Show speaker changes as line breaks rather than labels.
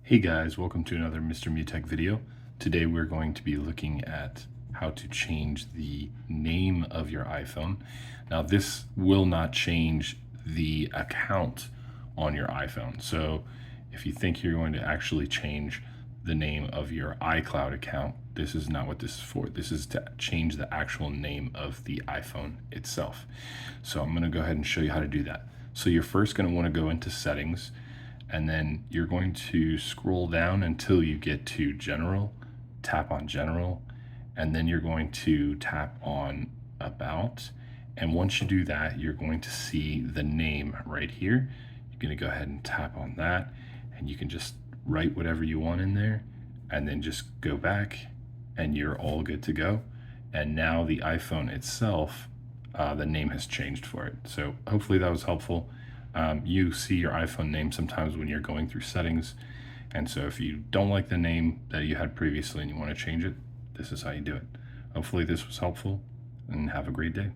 Hey guys, welcome to another Mr. Mutech video. Today we're going to be looking at how to change the name of your iPhone. Now this will not change the account on your iPhone. So if you think you're going to actually change the name of your iCloud account, this is not what this is for. This is to change the actual name of the iPhone itself. So I'm going to go ahead and show you how to do that. So you're first going to want to go into settings, and then you're going to scroll down until you get to general, tap on general, and then you're going to tap on about. And once you do that, you're going to see the name right here. You're going to go ahead and tap on that, and you can just write whatever you want in there, and then just go back and you're all good to go. And now the iPhone itself, the name has changed for it. So hopefully that was helpful. You see your iPhone name sometimes when you're going through settings. And so if you don't like the name that you had previously and you want to change it, this is how you do it. Hopefully this was helpful, and have a great day.